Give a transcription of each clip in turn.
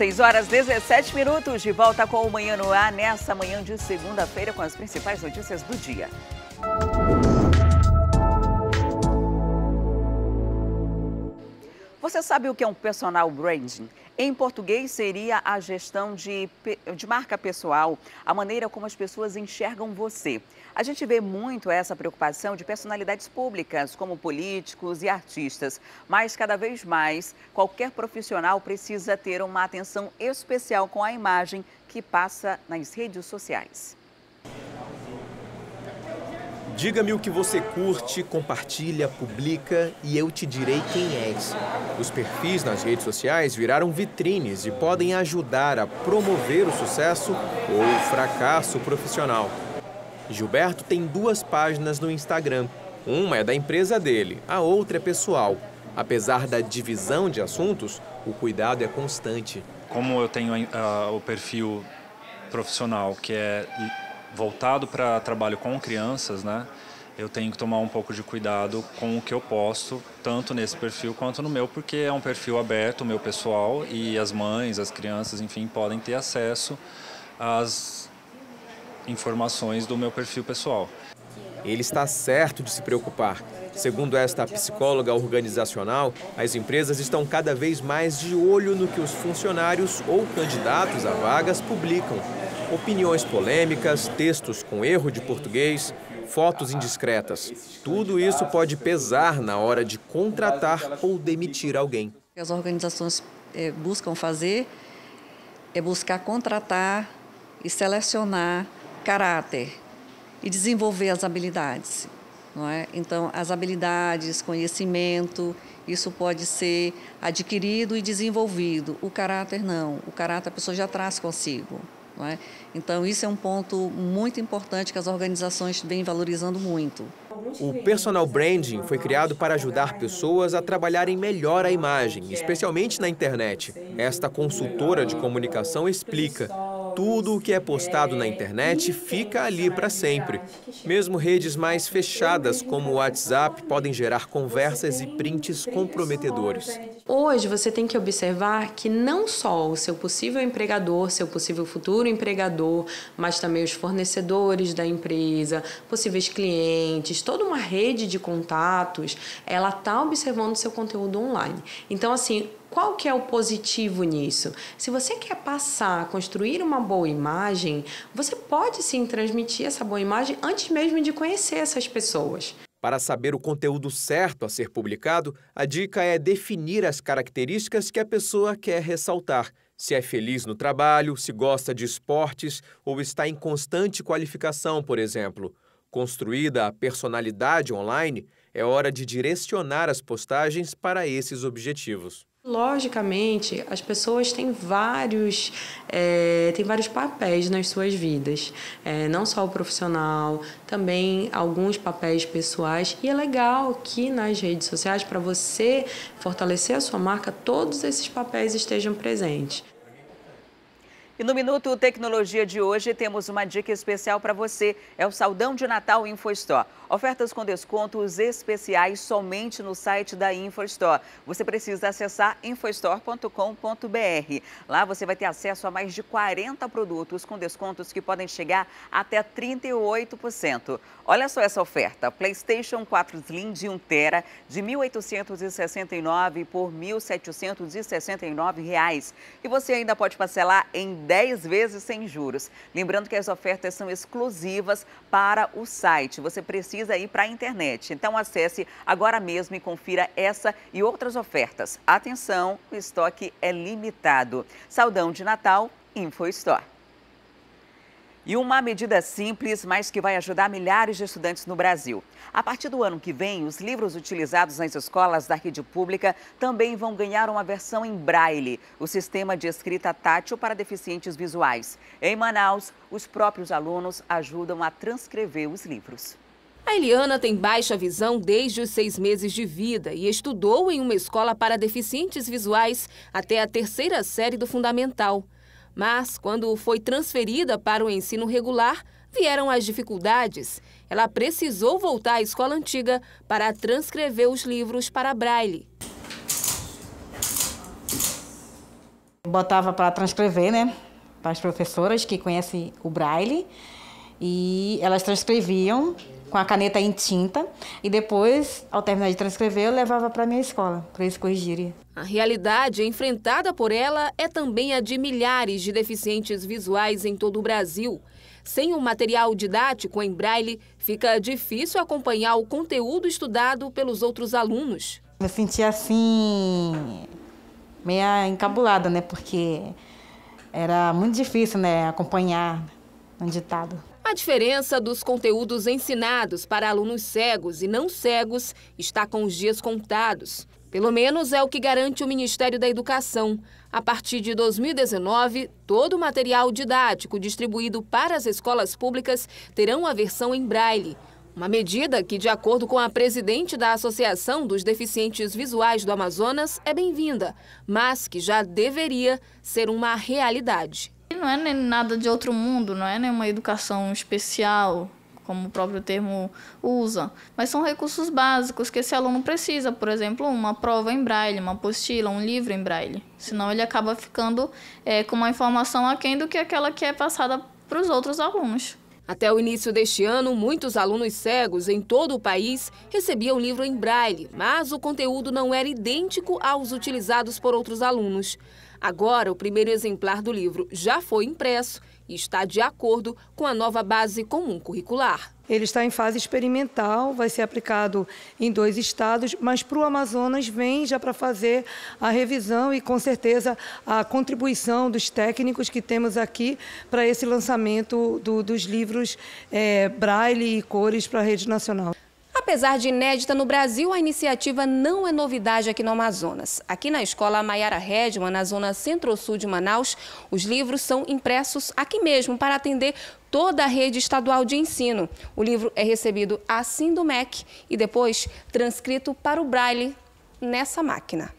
6h17, de volta com o Manhã no Ar, nessa manhã de segunda-feira, com as principais notícias do dia. Você sabe o que é um personal branding? Em português, seria a gestão de marca pessoal, a maneira como as pessoas enxergam você. A gente vê muito essa preocupação de personalidades públicas, como políticos e artistas. Mas, cada vez mais, qualquer profissional precisa ter uma atenção especial com a imagem que passa nas redes sociais. Diga-me o que você curte, compartilha, publica e eu te direi quem és. Os perfis nas redes sociais viraram vitrines e podem ajudar a promover o sucesso ou o fracasso profissional. Gilberto tem 2 páginas no Instagram. Uma é da empresa dele, a outra é pessoal. Apesar da divisão de assuntos, o cuidado é constante. Como eu tenho o perfil profissional, que é voltado para trabalho com crianças, né? Eu tenho que tomar um pouco de cuidado com o que eu posto, tanto nesse perfil quanto no meu, porque é um perfil aberto, o meu pessoal, e as mães, as crianças, enfim, podem ter acesso às informações do meu perfil pessoal. Ele está certo de se preocupar. Segundo esta psicóloga organizacional, as empresas estão cada vez mais de olho no que os funcionários ou candidatos a vagas publicam. Opiniões polêmicas, textos com erro de português, fotos indiscretas. Tudo isso pode pesar na hora de contratar ou demitir alguém. O que as organizações buscam fazer é buscar contratar e selecionar caráter e desenvolver as habilidades, não é? Então, as habilidades, conhecimento, isso pode ser adquirido e desenvolvido. O caráter não. O caráter a pessoa já traz consigo. Não é? Então, isso é um ponto muito importante que as organizações vêm valorizando muito. O personal branding foi criado para ajudar pessoas a trabalharem melhor a imagem, especialmente na internet. Esta consultora de comunicação explica: tudo o que é postado na internet fica ali para sempre. Mesmo redes mais fechadas, como o WhatsApp, podem gerar conversas e prints comprometedores. Hoje você tem que observar que não só o seu possível empregador, seu possível futuro empregador, mas também os fornecedores da empresa, possíveis clientes, toda uma rede de contatos, ela está observando o seu conteúdo online. Então, assim, qual que é o positivo nisso? Se você quer construir uma boa imagem, você pode sim transmitir essa boa imagem antes mesmo de conhecer essas pessoas. Para saber o conteúdo certo a ser publicado, a dica é definir as características que a pessoa quer ressaltar. Se é feliz no trabalho, se gosta de esportes ou está em constante qualificação, por exemplo. Construída a personalidade online, é hora de direcionar as postagens para esses objetivos. Logicamente, as pessoas têm vários papéis nas suas vidas, não só o profissional, também alguns papéis pessoais, e é legal que nas redes sociais, para você fortalecer a sua marca, todos esses papéis estejam presentes. E no Minuto Tecnologia de hoje temos uma dica especial para você. É o Saldão de Natal InfoStore. Ofertas com descontos especiais somente no site da InfoStore. Você precisa acessar infostore.com.br. Lá você vai ter acesso a mais de 40 produtos com descontos que podem chegar até 38%. Olha só essa oferta. PlayStation 4 Slim de 1 TB de R$ 1.869 por R$ 1.769. E você ainda pode parcelar em 10 vezes sem juros. Lembrando que as ofertas são exclusivas para o site. Você precisa ir para a internet. Então acesse agora mesmo e confira essa e outras ofertas. Atenção, o estoque é limitado. Saldão de Natal, InfoStore. E uma medida simples, mas que vai ajudar milhares de estudantes no Brasil. A partir do ano que vem, os livros utilizados nas escolas da rede pública também vão ganhar uma versão em braille, o sistema de escrita tátil para deficientes visuais. Em Manaus, os próprios alunos ajudam a transcrever os livros. A Eliana tem baixa visão desde os 6 meses de vida e estudou em uma escola para deficientes visuais até a 3ª série do fundamental. Mas, quando foi transferida para o ensino regular, vieram as dificuldades. Ela precisou voltar à escola antiga para transcrever os livros para braille. Botava para transcrever, né, para as professoras que conhecem o Braille, e elas transcreviam com a caneta em tinta, e depois, ao terminar de transcrever, eu levava para a minha escola, para eles corrigirem. A realidade enfrentada por ela é também a de milhares de deficientes visuais em todo o Brasil. Sem um material didático em Braille, fica difícil acompanhar o conteúdo estudado pelos outros alunos. Eu senti assim, meio encabulada, né, porque era muito difícil, né, acompanhar um ditado. A diferença dos conteúdos ensinados para alunos cegos e não cegos está com os dias contados. Pelo menos é o que garante o Ministério da Educação. A partir de 2019, todo o material didático distribuído para as escolas públicas terão a versão em Braille. Uma medida que, de acordo com a presidente da Associação dos Deficientes Visuais do Amazonas, é bem-vinda, mas que já deveria ser uma realidade. Não é nem nada de outro mundo, não é nenhuma educação especial, como o próprio termo usa, mas são recursos básicos que esse aluno precisa, por exemplo, uma prova em Braille, uma apostila, um livro em Braille. Senão ele acaba ficando com uma informação aquém do que aquela que é passada para os outros alunos. Até o início deste ano, muitos alunos cegos em todo o país recebiam o livro em Braille, mas o conteúdo não era idêntico aos utilizados por outros alunos. Agora, o primeiro exemplar do livro já foi impresso e está de acordo com a nova base comum curricular. Ele está em fase experimental, vai ser aplicado em 2 estados, mas para o Amazonas vem já para fazer a revisão e, com certeza, a contribuição dos técnicos que temos aqui para esse lançamento dos livros Braille e cores para a rede nacional. Apesar de inédita no Brasil, a iniciativa não é novidade aqui no Amazonas. Aqui na escola Maiara Redman, na zona centro-sul de Manaus, os livros são impressos aqui mesmo para atender toda a rede estadual de ensino. O livro é recebido assim do MEC e depois transcrito para o Braille nessa máquina.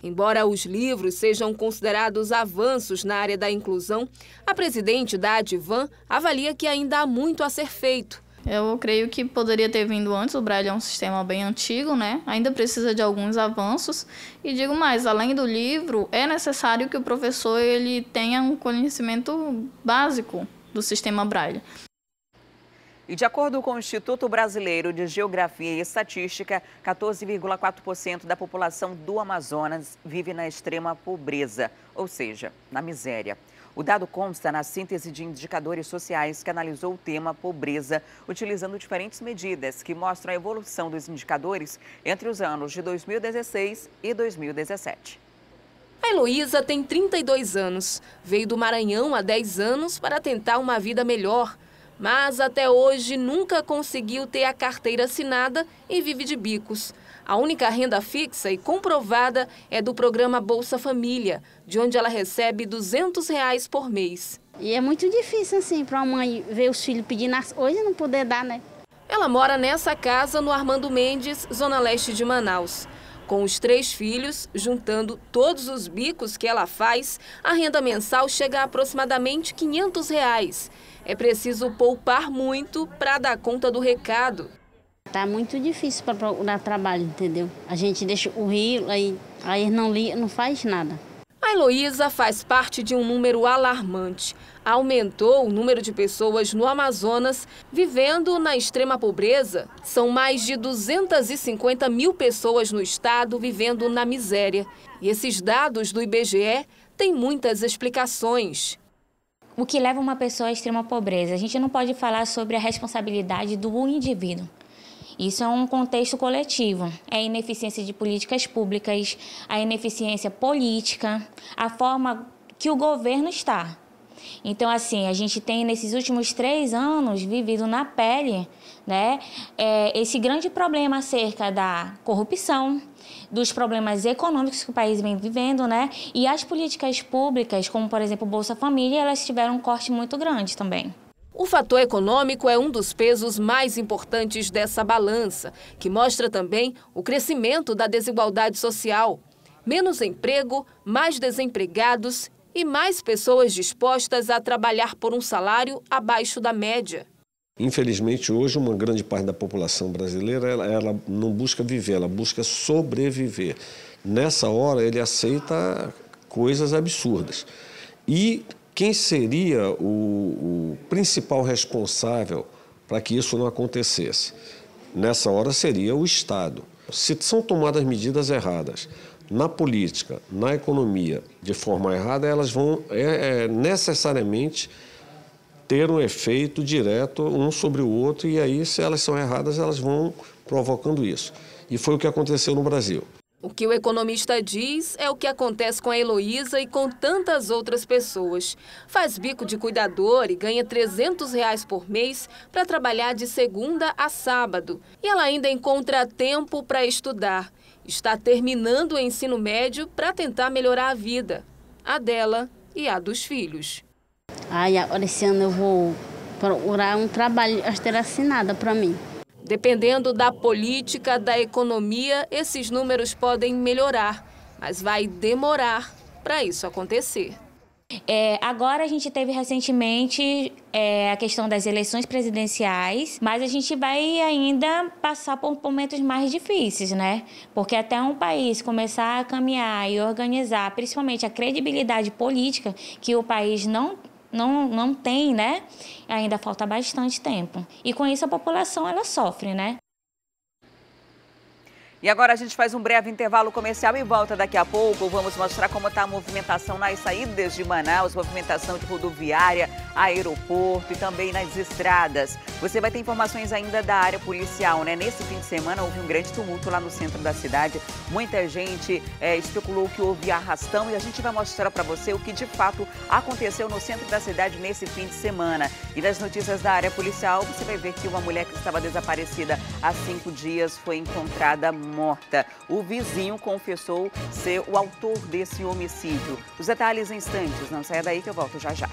Embora os livros sejam considerados avanços na área da inclusão, a presidente da Advan avalia que ainda há muito a ser feito. Eu creio que poderia ter vindo antes, o Braille é um sistema bem antigo, né? Ainda precisa de alguns avanços. E digo mais, além do livro, é necessário que o professor ele tenha um conhecimento básico do sistema Braille. E de acordo com o Instituto Brasileiro de Geografia e Estatística, 14,4% da população do Amazonas vive na extrema pobreza, ou seja, na miséria. O dado consta na síntese de indicadores sociais que analisou o tema pobreza, utilizando diferentes medidas que mostram a evolução dos indicadores entre os anos de 2016 e 2017. A Heloísa tem 32 anos. Veio do Maranhão há 10 anos para tentar uma vida melhor. Mas até hoje nunca conseguiu ter a carteira assinada e vive de bicos. A única renda fixa e comprovada é do programa Bolsa Família, de onde ela recebe R$200 por mês. E é muito difícil, assim, para uma mãe ver os filhos pedindo hoje não poder dar, né? Ela mora nessa casa no Armando Mendes, zona leste de Manaus. Com os 3 filhos, juntando todos os bicos que ela faz, a renda mensal chega a aproximadamente R$500. É preciso poupar muito para dar conta do recado. Tá muito difícil para procurar trabalho, entendeu? A gente deixa o rio, aí não faz nada. A Heloísa faz parte de um número alarmante. Aumentou o número de pessoas no Amazonas vivendo na extrema pobreza. São mais de 250 mil pessoas no estado vivendo na miséria. E esses dados do IBGE têm muitas explicações. O que leva uma pessoa à extrema pobreza? A gente não pode falar sobre a responsabilidade do indivíduo. Isso é um contexto coletivo. É a ineficiência de políticas públicas, a ineficiência política, a forma que o governo está. Então, assim, a gente tem, nesses últimos 3 anos, vivido na pele, né, esse grande problema acerca da corrupção, dos problemas econômicos que o país vem vivendo, né, e as políticas públicas, como, por exemplo, o Bolsa Família, elas tiveram um corte muito grande também. O fator econômico é um dos pesos mais importantes dessa balança, que mostra também o crescimento da desigualdade social. Menos emprego, mais desempregados e mais pessoas dispostas a trabalhar por um salário abaixo da média. Infelizmente, hoje, uma grande parte da população brasileira ela não busca viver, ela busca sobreviver. Nessa hora, ele aceita coisas absurdas. E quem seria o principal responsável para que isso não acontecesse? Nessa hora seria o Estado. Se são tomadas medidas erradas na política, na economia, de forma errada, elas vão necessariamente ter um efeito direto um sobre o outro, e aí, se elas são erradas, elas vão provocando isso. E foi o que aconteceu no Brasil. O que o economista diz é o que acontece com a Heloísa e com tantas outras pessoas. Faz bico de cuidador e ganha R$300 por mês para trabalhar de segunda a sábado. E ela ainda encontra tempo para estudar. Está terminando o ensino médio para tentar melhorar a vida, a dela e a dos filhos. Agora esse ano eu vou procurar um trabalho assinado para mim. Dependendo da política, da economia, esses números podem melhorar, mas vai demorar para isso acontecer. Agora a gente teve recentemente a questão das eleições presidenciais, mas a gente vai ainda passar por momentos mais difíceis, né? Porque até um país começar a caminhar e organizar, principalmente a credibilidade política que o país não tem, né? Ainda falta bastante tempo. E com isso a população, ela sofre, né? E agora a gente faz um breve intervalo comercial e volta daqui a pouco. Vamos mostrar como está a movimentação nas saídas de Manaus, movimentação de rodoviária, aeroporto e também nas estradas. Você vai ter informações ainda da área policial, né? Nesse fim de semana houve um grande tumulto lá no centro da cidade. Muita gente especulou que houve arrastão e a gente vai mostrar para você o que de fato aconteceu no centro da cidade nesse fim de semana. E nas notícias da área policial, você vai ver que uma mulher que estava desaparecida há 5 dias foi encontrada morta. O vizinho confessou ser o autor desse homicídio. Os detalhes em instantes, não saia daí que eu volto já já.